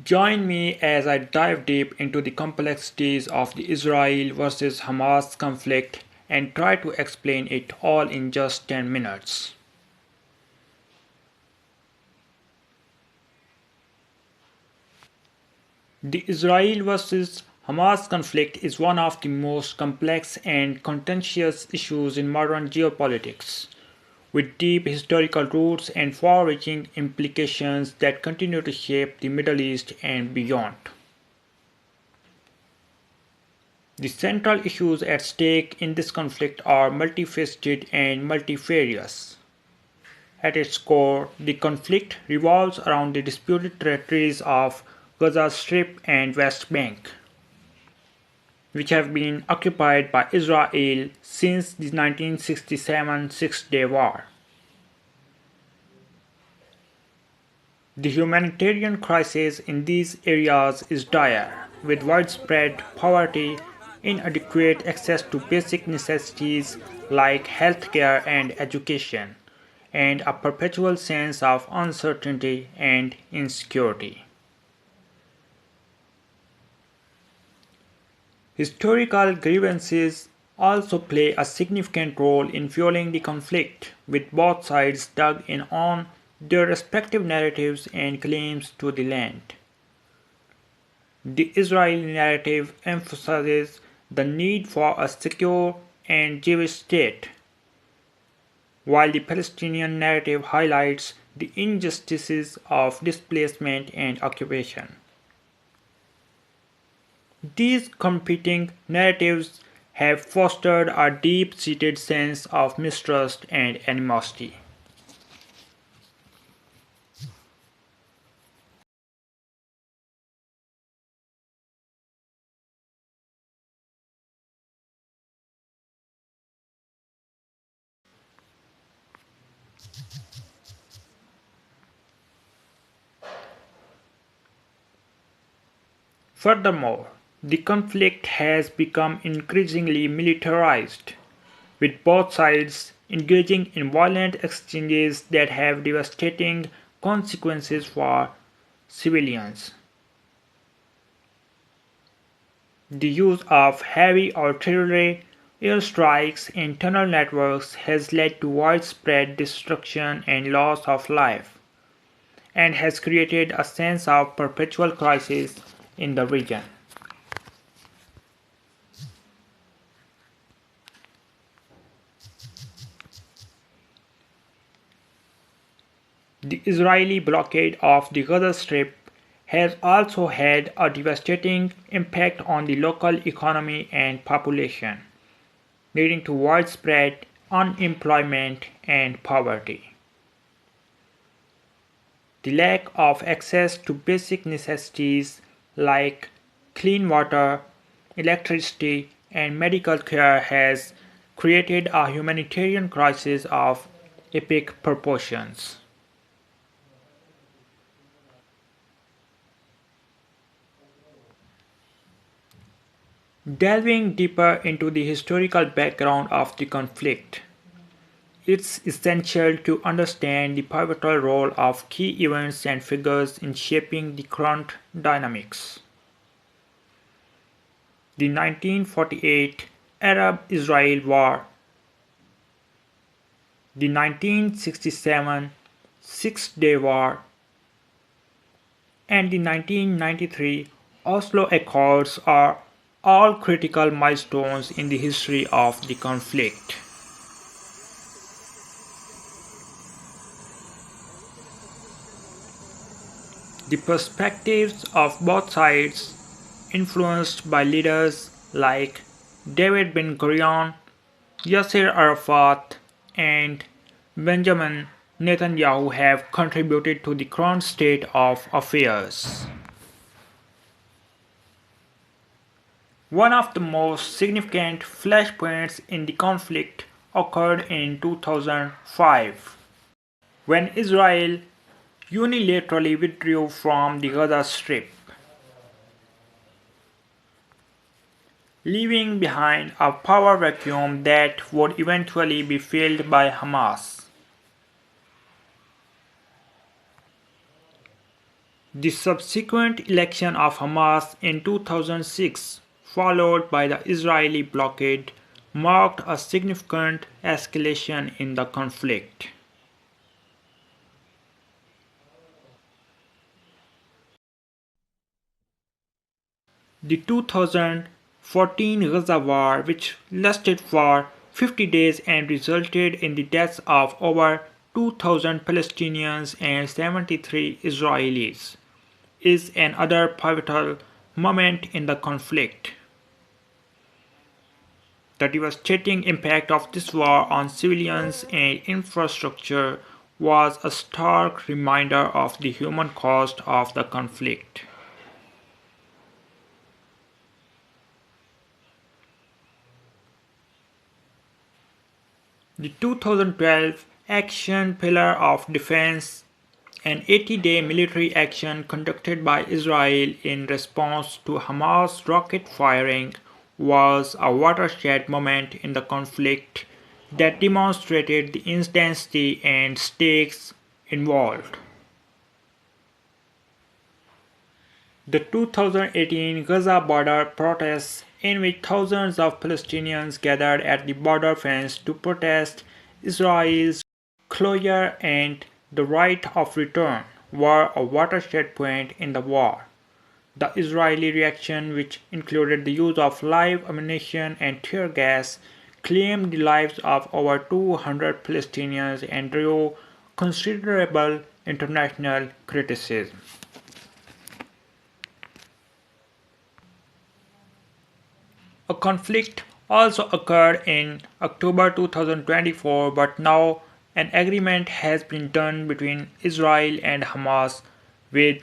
Join me as I dive deep into the complexities of the Israel versus Hamas conflict and try to explain it all in just 10 minutes. The Israel versus Hamas conflict is one of the most complex and contentious issues in modern geopolitics, with deep historical roots and far reaching implications that continue to shape the Middle East and beyond. The central issues at stake in this conflict are multifaceted and multifarious. At its core, the conflict revolves around the disputed territories of Gaza Strip and West Bank, which have been occupied by Israel since the 1967 Six-Day War. The humanitarian crisis in these areas is dire, with widespread poverty, inadequate access to basic necessities like healthcare and education, and a perpetual sense of uncertainty and insecurity. Historical grievances also play a significant role in fueling the conflict, with both sides dug in on their respective narratives and claims to the land. The Israeli narrative emphasizes the need for a secure and Jewish state, while the Palestinian narrative highlights the injustices of displacement and occupation. These competing narratives have fostered a deep-seated sense of mistrust and animosity. Furthermore, the conflict has become increasingly militarized, with both sides engaging in violent exchanges that have devastating consequences for civilians. The use of heavy artillery, airstrikes, and tunnel networks has led to widespread destruction and loss of life, and has created a sense of perpetual crisis in the region. The Israeli blockade of the Gaza Strip has also had a devastating impact on the local economy and population, leading to widespread unemployment and poverty. The lack of access to basic necessities like clean water, electricity, and medical care has created a humanitarian crisis of epic proportions. Delving deeper into the historical background of the conflict, it's essential to understand the pivotal role of key events and figures in shaping the current dynamics. The 1948 Arab-Israel War, the 1967 Six-Day War, and the 1993 Oslo Accords are all critical milestones in the history of the conflict. The perspectives of both sides, influenced by leaders like David Ben-Gurion, Yasser Arafat, and Benjamin Netanyahu, have contributed to the current state of affairs. One of the most significant flashpoints in the conflict occurred in 2005, when Israel unilaterally withdrew from the Gaza Strip, leaving behind a power vacuum that would eventually be filled by Hamas. The subsequent election of Hamas in 2006, followed by the Israeli blockade, marked a significant escalation in the conflict. The 2014 Gaza war, which lasted for 50 days and resulted in the deaths of over 2,000 Palestinians and 73 Israelis, is another pivotal moment in the conflict. The devastating impact of this war on civilians and infrastructure was a stark reminder of the human cost of the conflict. The 2012 Action Pillar of Defense, an 80-day military action conducted by Israel in response to Hamas rocket firing, was a watershed moment in the conflict that demonstrated the intensity and stakes involved. The 2018 Gaza border protests, in which thousands of Palestinians gathered at the border fence to protest Israel's closure and the right of return, were a watershed point in the war. The Israeli reaction, which included the use of live ammunition and tear gas, claimed the lives of over 200 Palestinians and drew considerable international criticism. A conflict also occurred in October 2024, but now an agreement has been done between Israel and Hamas with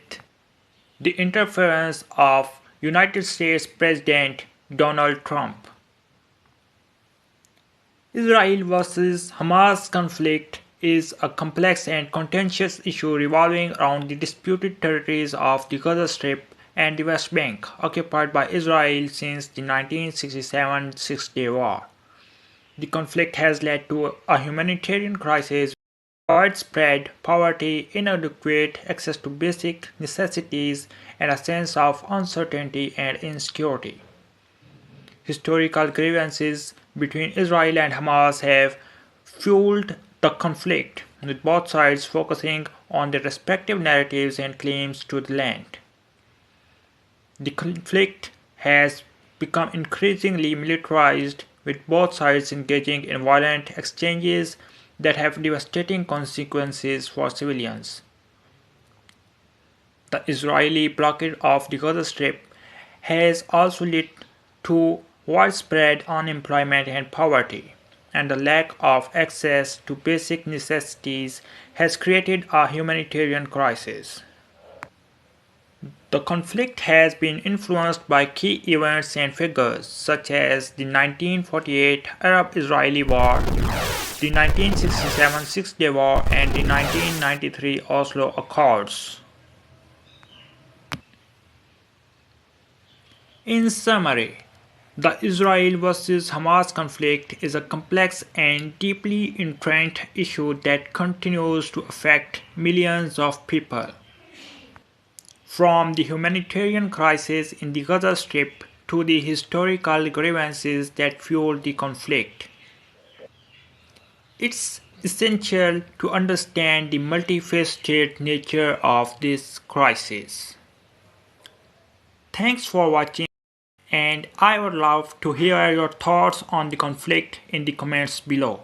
the interference of United States President Donald Trump. Israel versus Hamas conflict is a complex and contentious issue revolving around the disputed territories of the Gaza Strip and the West Bank, occupied by Israel since the 1967 Six-Day War. The conflict has led to a humanitarian crisis, widespread poverty, inadequate access to basic necessities, and a sense of uncertainty and insecurity. Historical grievances between Israel and Hamas have fueled the conflict, with both sides focusing on their respective narratives and claims to the land. The conflict has become increasingly militarized, with both sides engaging in violent exchanges that have devastating consequences for civilians. The Israeli blockade of the Gaza Strip has also led to widespread unemployment and poverty, and the lack of access to basic necessities has created a humanitarian crisis. The conflict has been influenced by key events and figures such as the 1948 Arab-Israeli War, the 1967 Six-Day War, and the 1993 Oslo Accords. In summary, the Israel versus Hamas conflict is a complex and deeply entrenched issue that continues to affect millions of people. From the humanitarian crisis in the Gaza Strip to the historical grievances that fueled the conflict, it's essential to understand the multifaceted nature of this crisis. Thanks for watching, and I would love to hear your thoughts on the conflict in the comments below.